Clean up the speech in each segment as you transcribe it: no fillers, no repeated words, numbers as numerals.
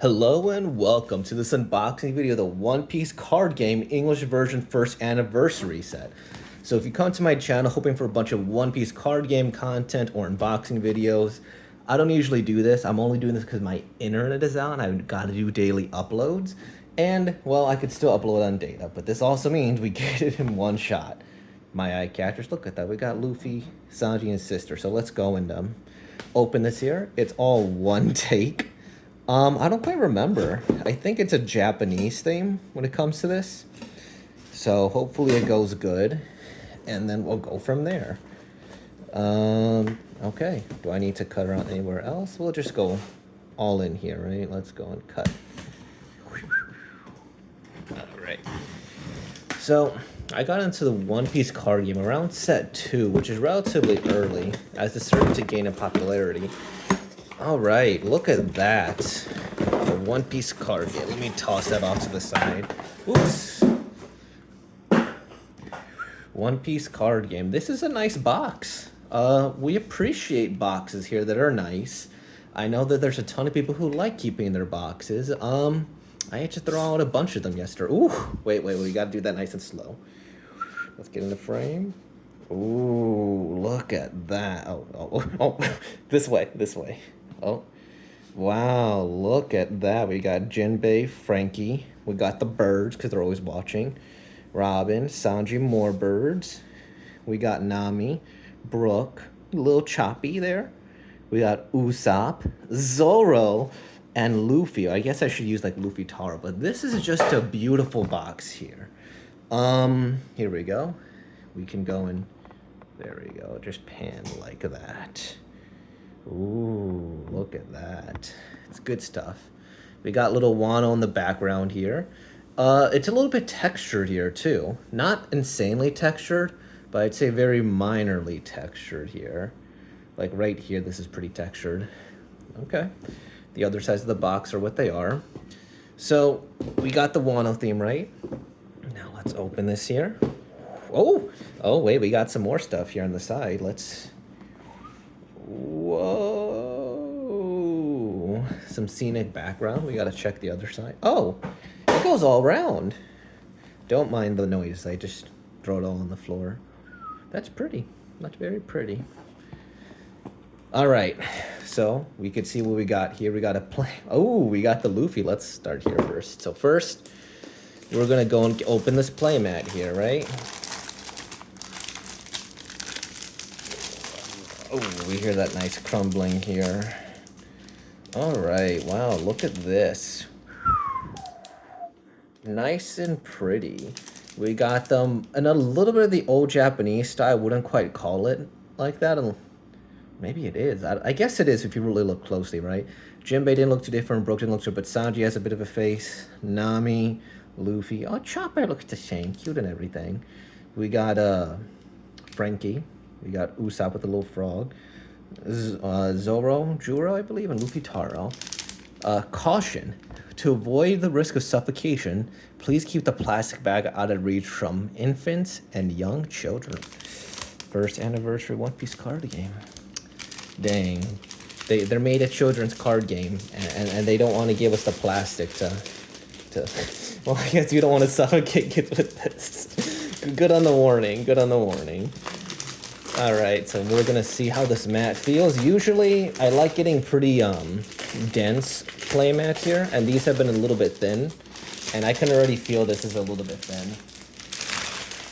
Hello and welcome to this unboxing video of the One Piece card game English version first anniversary set. So if you come to my channel hoping for a bunch of One Piece card game content or unboxing videos, I don't usually do this. I'm only doing this because my internet is out and I've got to do daily uploads. And, well, I could still upload on data, but this also means we get it in one shot. My eye catchers, look at that. We got Luffy, Sanji, and Sister. So let's go and open this here. It's all one take. I don't quite remember. I think it's a Japanese theme when it comes to this. So hopefully it goes good. And then we'll go from there. Okay. Do I need to cut around anywhere else? We'll just go all in here, right? Let's go and cut. Alright. So, I got into the One Piece card game around set 2, which is relatively early, as it's starting to gain in popularity. Alright, look at that. The One Piece card game. Let me toss that off to the side. Oops. One Piece card game. This is a nice box. We appreciate boxes here that are nice. I know that there's a ton of people who like keeping their boxes. I had to throw out a bunch of them yesterday. Ooh, wait, we gotta do that nice and slow. Let's get in the frame. Ooh, look at that. Oh, this way. Oh, wow, look at that. We got Jinbei, Frankie. We got the birds, because they're always watching. Robin, Sanji, more birds. We got Nami, Brooke, a little choppy there. We got Usopp, Zoro, and Luffy. I guess I should use like Luffy Taro, but this is just a beautiful box here. Here we go. We can go and, there we go, just pan like that. Ooh, look at that. It's good stuff. We got little Wano in the background here. It's a little bit textured here too. Not insanely textured, but I'd say very minorly textured here. Like right here, this is pretty textured. Okay. The other sides of the box are what they are. So we got the Wano theme, right? Now let's open this here. Oh, wait, we got some more stuff here on the side. Whoa. Some scenic background. We gotta check the other side. Oh, it goes all around. Don't mind the noise. I just throw it all on the floor. That's pretty. That's very pretty. All right, so we could see what we got here. We got a play. Oh, we got the Luffy. Let's start here first. So first, we're gonna go and open this playmat here, right? Oh, we hear that nice crumbling here. All right, wow, look at this. Nice and pretty. We got them in a little bit of the old Japanese style. I wouldn't quite call it like that. Maybe it is. I guess it is if you really look closely, right? Jinbei didn't look too different. Brook didn't look too, but Sanji has a bit of a face. Nami, Luffy. Oh, Chopper looks the same. Cute and everything. We got Frankie. We got Usopp with the little frog. Zoro, Juro, I believe, and Luffy Taro. Caution. To avoid the risk of suffocation, please keep the plastic bag out of reach from infants and young children. First anniversary One Piece card game. Dang. They're made a children's card game, and they don't want to give us the plastic to well, I guess you don't want to suffocate kids with this. Good on the warning. All right, so we're gonna see how this mat feels. Usually, I like getting pretty dense play mats here, and these have been a little bit thin, and I can already feel this is a little bit thin.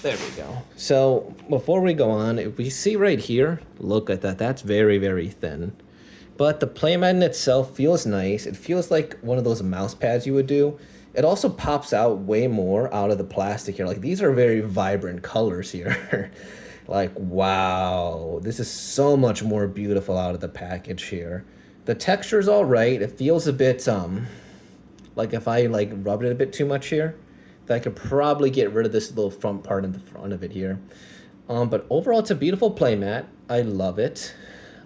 There we go. So before we go on, if we see right here, look at that. That's very, very thin. But the playmat in itself feels nice. It feels like one of those mouse pads you would do. It also pops out way more out of the plastic here. Like, these are very vibrant colors here. Like, wow. This is so much more beautiful out of the package here. The texture's all right. It feels a bit, like if I, like, rubbed it a bit too much here, that I could probably get rid of this little front part in the front of it here. But overall, it's a beautiful playmat. I love it.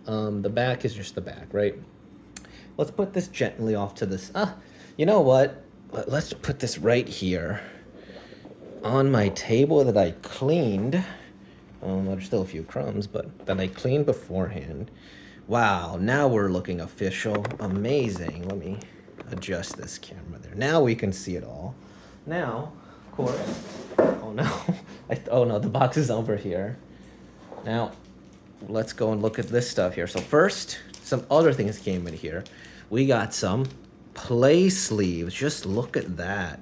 The back is just the back, right? Let's put this gently off to this. You know what? Let's put this right here on my table that I cleaned. There's still a few crumbs, but that I cleaned beforehand. Wow, now we're looking official. Amazing. adjust this camera there. Now we can see it all. Now, of course, oh no, oh no, the box is over here. Now, let's go and look at this stuff here. So first, some other things came in here. We got some play sleeves. Just look at that.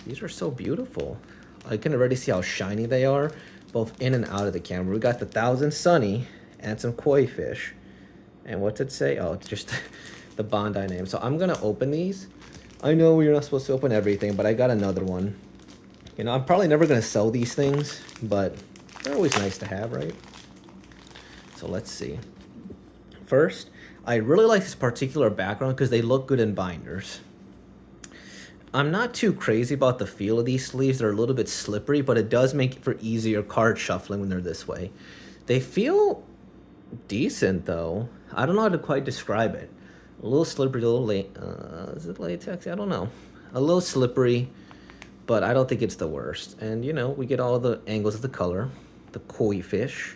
These are so beautiful. I can already see how shiny they are, both in and out of the camera. We got the Thousand Sunny and some koi fish. And what's it say? Oh, it's just the Bondi name. So I'm gonna open these. I know you're not supposed to open everything, but I got another one. You know, I'm probably never gonna sell these things, but they're always nice to have, right? So let's see. First, I really like this particular background because they look good in binders. I'm not too crazy about the feel of these sleeves. They're a little bit slippery, but it does make it for easier card shuffling when they're this way. They feel decent though. I don't know how to quite describe it. A little slippery, a little is it latex? I don't know. A little slippery, but I don't think it's the worst. And you know, we get all the angles of the color. The koi fish.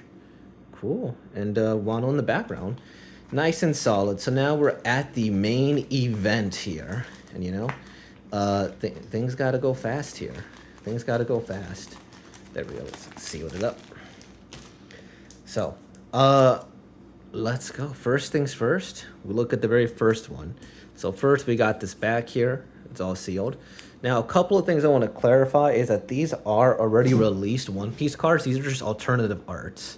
Cool. And Wano in the background. Nice and solid. So now we're at the main event here. And you know, things gotta go fast here. Things gotta go fast. There we go. Let's seal it up. So, let's go. First things first, we look at the very first one. So first we got this back here. It's all sealed. Now, a couple of things I want to clarify is that these are already released one-piece cards. These are just alternative arts.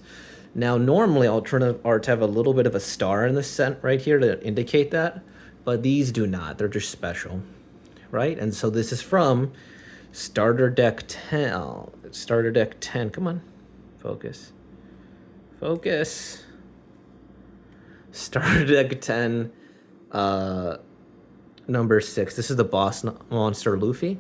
Now, normally alternative arts have a little bit of a star in the center right here to indicate that, but these do not. They're just special, right? And so this is from Starter Deck 10. Oh, Starter Deck 10. Come on, focus. Focus. Starter Deck 10, number 6. This is the boss monster Luffy.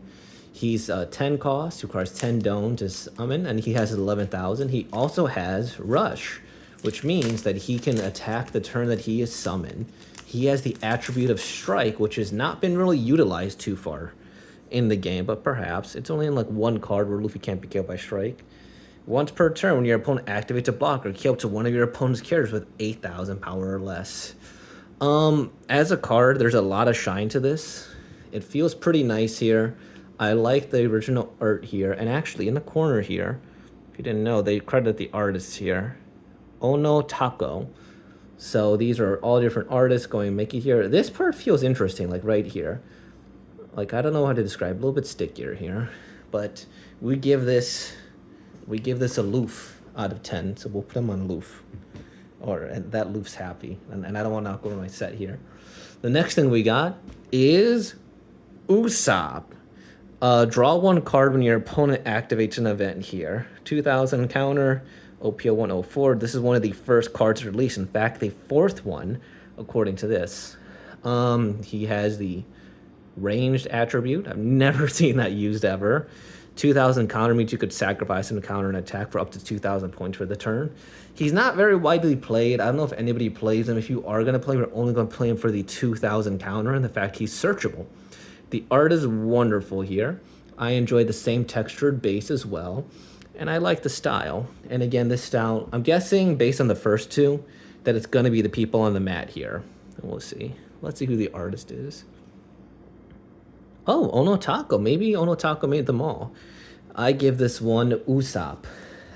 He's 10 cost, requires 10 dome to summon, and he has 11,000. He also has Rush, which means that he can attack the turn that he is summoned. He has the attribute of Strike, which has not been really utilized too far in the game, but perhaps. It's only in like one card where Luffy can't be killed by Strike. Once per turn, when your opponent activates a blocker, kill up to one of your opponent's characters with 8,000 power or less. As a card, there's a lot of shine to this. It feels pretty nice here. I like the original art here, and actually in the corner here, if you didn't know, they credit the artists here. Ono Tako. So these are all different artists going Mickey here. This part feels interesting, like right here. Like, I don't know how to describe, a little bit stickier here. But we give this a loof out of 10, so we'll put him on loof. And that loof's happy, and I don't want to knock over my set here. The next thing we got is Usopp. Draw one card when your opponent activates an event here. 2,000 counter, OPO 104. This is one of the first cards released. In fact, the fourth one, according to this. He has the ranged attribute. I've never seen that used ever. 2,000 counter means you could sacrifice and counter an attack for up to 2,000 points for the turn. He's not very widely played. I don't know if anybody plays him. If you are going to play him, you're only going to play him for the 2,000 counter and the fact he's searchable. The art is wonderful here. I enjoy the same textured base as well. And I like the style. And again, this style, I'm guessing based on the first two, that it's going to be the people on the mat here. And we'll see. Let's see who the artist is. Oh, Ono Tako. Maybe Ono Tako made them all. I give this one Usopp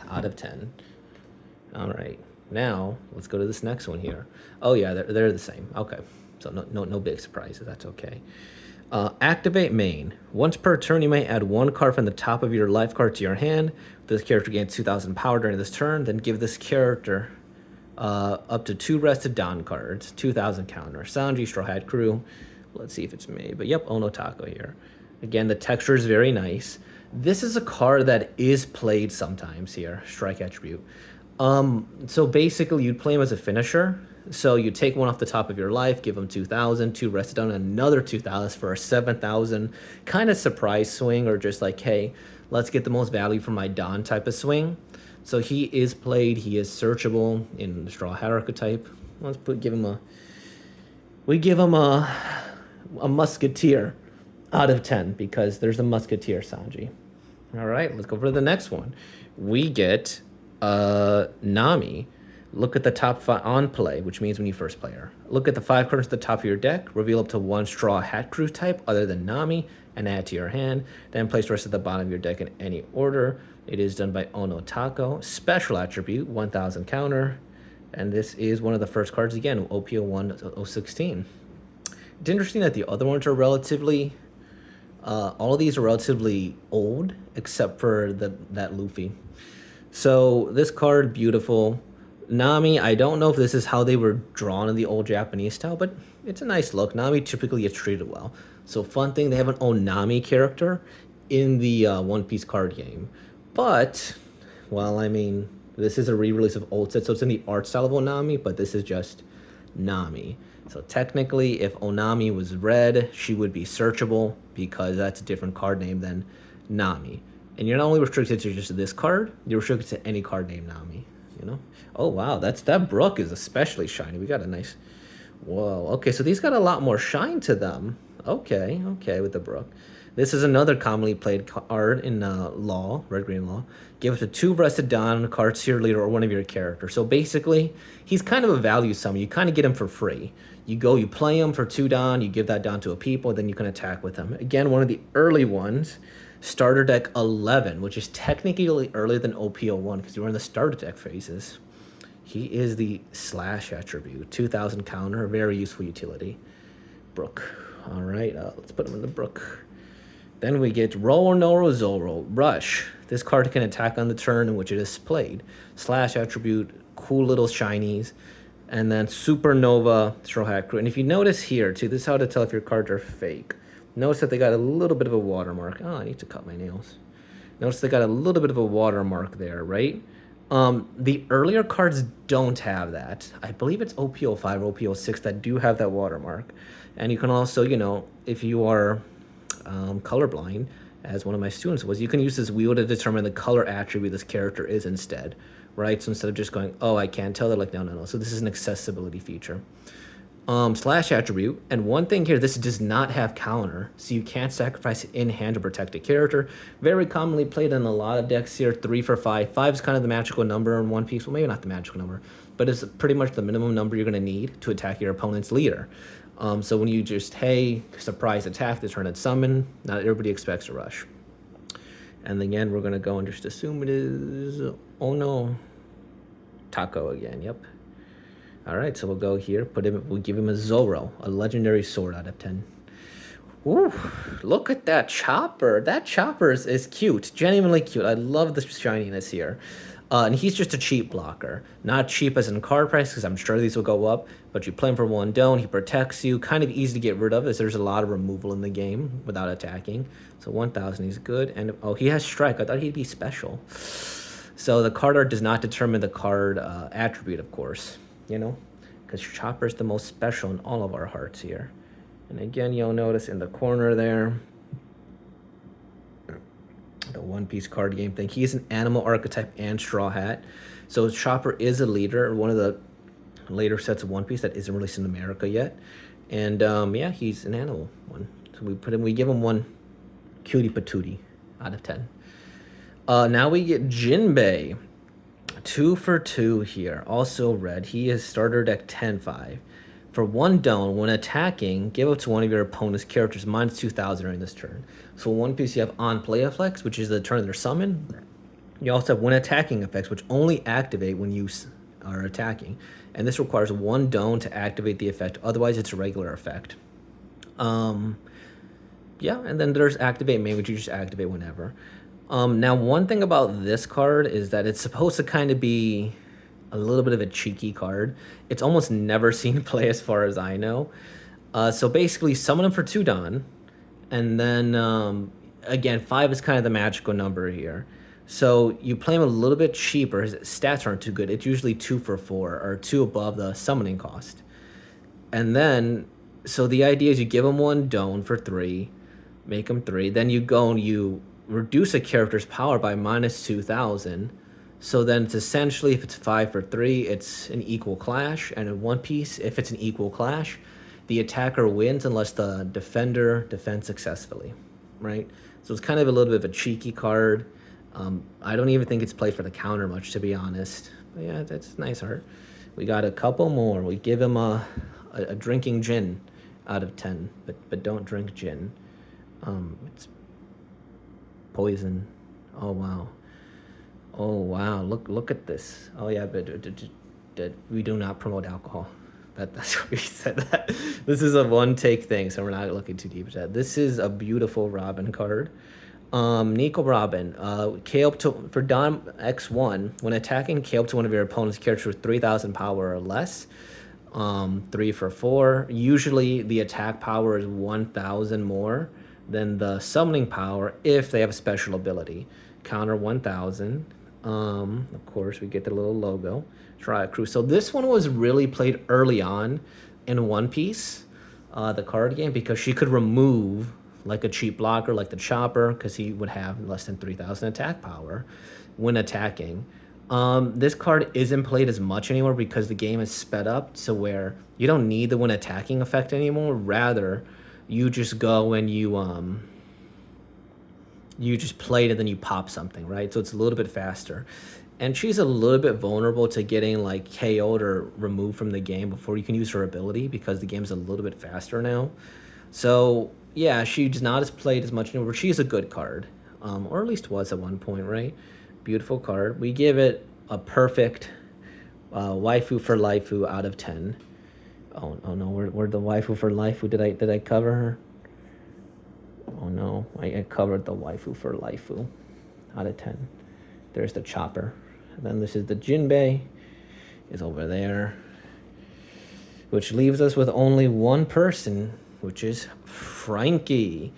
out of 10. All right. Now, let's go to this next one here. Oh, yeah, they're the same. Okay. So no big surprises. That's okay. Activate main. Once per turn, you may add one card from the top of your life card to your hand. This character gains 2,000 power during this turn. Then give this character up to 2 rested Don cards. 2,000 counter. Sanji, Straw Hat Crew. Let's see if it's made. But yep, Ono Tako here. Again, the texture is very nice. This is a card that is played sometimes here. Strike attribute. So basically, you'd play him as a finisher. So you take one off the top of your life, give him 2,000, 2 rested on another 2,000 for a 7,000 kind of surprise swing, or just like, hey, let's get the most value from my Don type of swing. So he is played. He is searchable in the Straw Hat archetype. Let's give him a Musketeer out of 10 because there's a Musketeer Sanji. All right, let's go for the next one. We get Nami. Look at the top 5 on play, which means when you first play her. Look at the 5 cards at the top of your deck, reveal up to 1 Straw Hat Crew type other than Nami, and add to your hand. Then place the rest at the bottom of your deck in any order. It is done by Ono Tako. Special attribute, 1000 counter. And this is one of the first cards again, OPO1 016. It's interesting that the other ones are relatively, all of these are relatively old, except for that Luffy. So this card, beautiful. Nami, I don't know if this is how they were drawn in the old Japanese style, but it's a nice look. Nami typically gets treated well. So fun thing, they have an Onami character in the One Piece card game. But, well, I mean, this is a re-release of old set, so it's in the art style of Onami, but this is just Nami. So technically, if Onami was red, she would be searchable because that's a different card name than Nami. And you're not only restricted to just this card, you're restricted to any card named Nami, you know? Oh, wow, that Brook is especially shiny. We got a nice... Whoa, okay, so these got a lot more shine to them. Okay, with the Brook. This is another commonly played card in Law, Red-Green Law. Give it to 2 Rested Dawn, card tier leader, or one of your characters. So basically, he's kind of a value summon. You kind of get him for free. You go, you play him for 2 Dawn, you give that Dawn to a people, then you can attack with him. Again, one of the early ones. Starter deck 11, which is technically earlier than OPO1 because you're in the starter deck phases. He is the slash attribute, 2000 counter, very useful utility. Brook. All right, let's put him in the Brook. Then we get Roronoro Zoro, Rush. This card can attack on the turn in which it is played. Slash attribute, cool little shinies. And then Supernova Straw Hat Crew. And if you notice here, too, this is how to tell if your cards are fake. Notice that they got a little bit of a watermark. Oh, I need to cut my nails. Notice they got a little bit of a watermark there, right? The earlier cards don't have that. I believe it's OPO5 or OPO6 that do have that watermark. And you can also, you know, if you are colorblind, as one of my students was, you can use this wheel to determine the color attribute this character is instead, right? So instead of just going, oh, I can't tell, they're like, no. So this is an accessibility feature. Slash attribute, and one thing here, this does not have counter, so you can't sacrifice it in hand to protect a character. Very commonly played in a lot of decks here, 3 for 5. 5 is kind of the magical number in One Piece. Well, maybe not the magical number, but it's pretty much the minimum number you're going to need to attack your opponent's leader. So when you just, hey, surprise attack, the turn it summon, not everybody expects a rush. And again, we're going to go and just assume it is Ono Tako again, yep. All right, so we'll go here, we'll give him a Zoro, a legendary sword out of 10. Ooh, look at that Chopper. That Chopper is cute, genuinely cute. I love the shininess here. And he's just a cheap blocker. Not cheap as in card price, because I'm sure these will go up, but you play him for 1 down, he protects you, kind of easy to get rid of, as there's a lot of removal in the game without attacking. So 1000, he's good. And oh, he has strike. I thought he'd be special. So the card art does not determine the card attribute, of course. You know, because Chopper is the most special in all of our hearts here. And again, you'll notice in the corner there, the One Piece card game thing. He's an animal archetype and Straw Hat. So Chopper is a leader, one of the later sets of One Piece that isn't released in America yet. And yeah, he's an animal one. So we give him 1 cutie patootie out of 10. Now we get Jinbei. 2 for 2 here, also red. He is starter deck 10-5. For 1 down, when attacking, give up to one of your opponent's characters minus 2000 during this turn. So One Piece, you have on play effects, which is the turn they're summoned. You also have when attacking effects, which only activate when you are attacking. And this requires 1 down to activate the effect. Otherwise, it's a regular effect. Yeah, and then there's activate main, which you just activate whenever. Now, one thing about this card is that it's supposed to kind of be a little bit of a cheeky card. It's almost never seen play as far as I know. So basically, summon him for 2 Dawn. And then, again, 5 is kind of the magical number here. So you play him a little bit cheaper. His stats aren't too good. It's usually 2 for 4 or 2 above the summoning cost. And then, so the idea is you give him 1 Dawn for 3, make him 3. Then you go and you reduce a character's power by minus 2000. So then it's essentially, if it's 5 for 3, it's an equal clash. And in One Piece, if it's an equal clash, the attacker wins unless the defender defends successfully, right? So it's kind of a little bit of a cheeky card. I don't even think it's played for the counter much, to be honest. But yeah, that's nice art. We got a couple more. We give him a drinking gin out of 10, but don't drink gin. It's poison. Oh wow. Oh wow. Look at this. Oh yeah, but we do not promote alcohol. That's what we said. That this is a one take thing, so we're not looking too deep into that. This is a beautiful Robin card. Nico Robin, K up to for Dom X1. When attacking, K up to one of your opponent's characters with 3,000 power or less. 3 for 4. Usually the attack power is 1,000 more than the summoning power if they have a special ability. Counter 1,000. Of course, we get the little logo. Try a crew. So this one was really played early on in One Piece, the card game, because she could remove like a cheap blocker like the Chopper, because he would have less than 3,000 attack power when attacking. This card isn't played as much anymore because the game is sped up to where you don't need the when attacking effect anymore. Rather, you just go and you just play it and then you pop something, right? So it's a little bit faster. And she's a little bit vulnerable to getting like KO'd or removed from the game before you can use her ability because the game's a little bit faster now. So yeah, she's not as played as much anymore. She's a good card, or at least was at one point, right? Beautiful card. We give it a perfect waifu for lifeu out of 10. Oh no, where the waifu for lifeu? Did I cover her? Oh no, I covered the waifu for lifeu out of 10. There's the Chopper. And then this is the Jinbei, is over there, which leaves us with only one person, which is Frankie.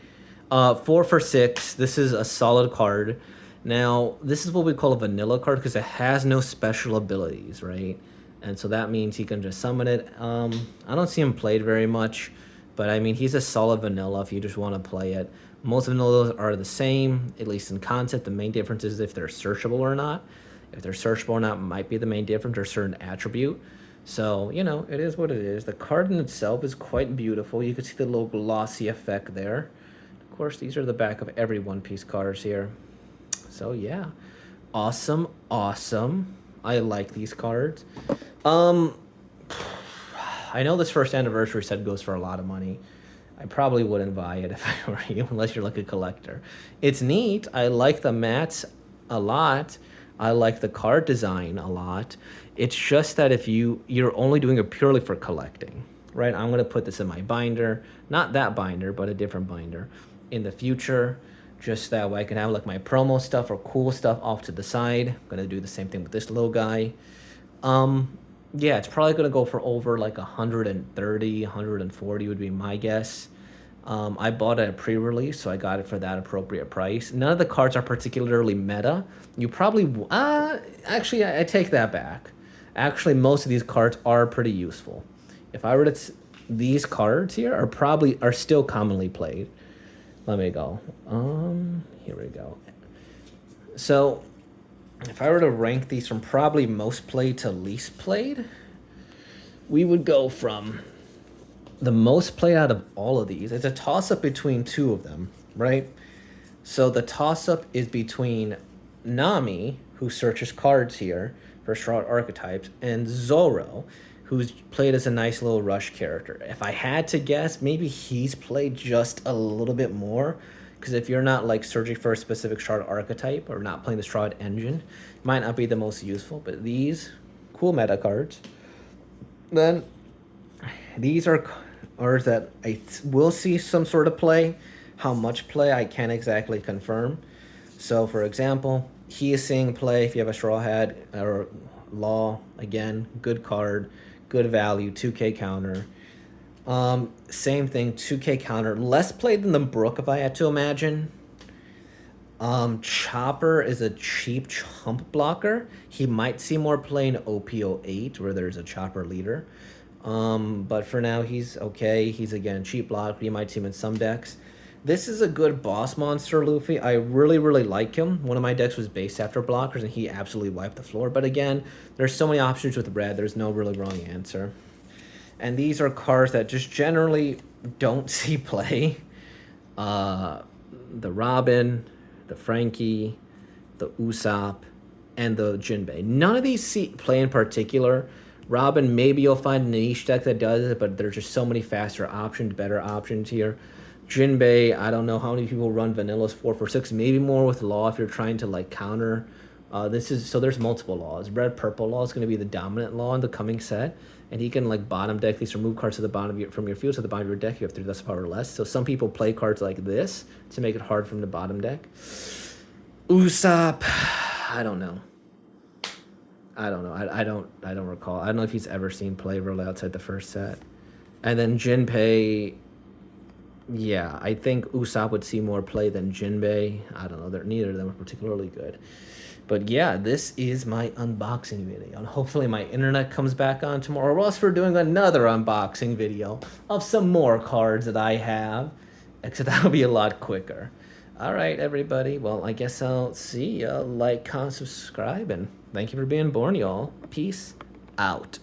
4 for 6. This is a solid card. Now, this is what we call a vanilla card because it has no special abilities, right? And so that means he can just summon it. I don't see him played very much, but I mean, he's a solid vanilla if you just want to play it. Most vanillas are the same, at least in concept. The main difference is if they're searchable or not. If they're searchable or not might be the main difference, or certain attribute. So, you know, it is what it is. The card in itself is quite beautiful. You can see the little glossy effect there. Of course, these are the back of every One Piece cards here. So, yeah. Awesome, awesome. I like these cards. I know this first anniversary set goes for a lot of money. I probably wouldn't buy it if I were you, unless you're like a collector. It's neat. I like the mats a lot. I like the card design a lot. It's just that if you're only doing it purely for collecting, right? I'm gonna put this in my binder, not that binder, but a different binder in the future, just that way I can have like my promo stuff or cool stuff off to the side. I'm gonna do the same thing with this little guy. Yeah, it's probably gonna go for over like 130, 140 would be my guess. I bought it at pre-release, so I got it for that appropriate price. None of the cards are particularly meta. You probably actually I take that back. Actually, most of these cards are pretty useful. If I were to, these cards here are still commonly played. Let me go. Here we go. So, if I were to rank these from probably most played to least played, we would go from the most played out of all of these. It's a toss-up between two of them, right? So the toss-up is between Nami, who searches cards here for Shroud archetypes, and Zoro, who's played as a nice little rush character. If I had to guess, maybe he's played just a little bit more, because if you're not like searching for a specific Shroud archetype or not playing the Shroud engine, it might not be the most useful. But these cool meta cards. Then these are cards that I will see some sort of play. How much play I can't exactly confirm. So for example, he is seeing play if you have a Straw Hat or Law. Again, good card, good value, 2k counter. Same thing, 2k counter. Less played than the Brook if I had to imagine. Chopper is a cheap chump blocker. He might see more play in OPO8 where there's a Chopper leader. But for now, he's okay. He's, again, a cheap blocker. You might see him in some decks. This is a good boss monster, Luffy. I really, really like him. One of my decks was based after blockers, and he absolutely wiped the floor. But again, there's so many options with red. There's no really wrong answer. And these are cards that just generally don't see play. The Robin, the Frankie, the Usopp, and the Jinbei. None of these play in particular. Robin, maybe you'll find a niche deck that does it, but there's just so many faster options, better options here. Jinbei, I don't know how many people run Vanilla's 4/6, maybe more with Law if you're trying to like counter. There's multiple laws. Red purple law is going to be the dominant law in the coming set, and he can like bottom deck these, remove cards to the bottom of from your field to the bottom of your deck. You have 3 less power or less. So some people play cards like this to make it hard from the bottom deck. Usopp, I don't know. I don't recall. I don't know if he's ever seen play really outside the first set. And then Jinpei, yeah, I think Usopp would see more play than Jinbei. I don't know. Neither of them are particularly good. But yeah, this is my unboxing video. And hopefully my internet comes back on tomorrow, or else we're doing another unboxing video of some more cards that I have. Except that'll be a lot quicker. All right, everybody. Well, I guess I'll see ya. Like, comment, subscribe, and thank you for being born, y'all. Peace out.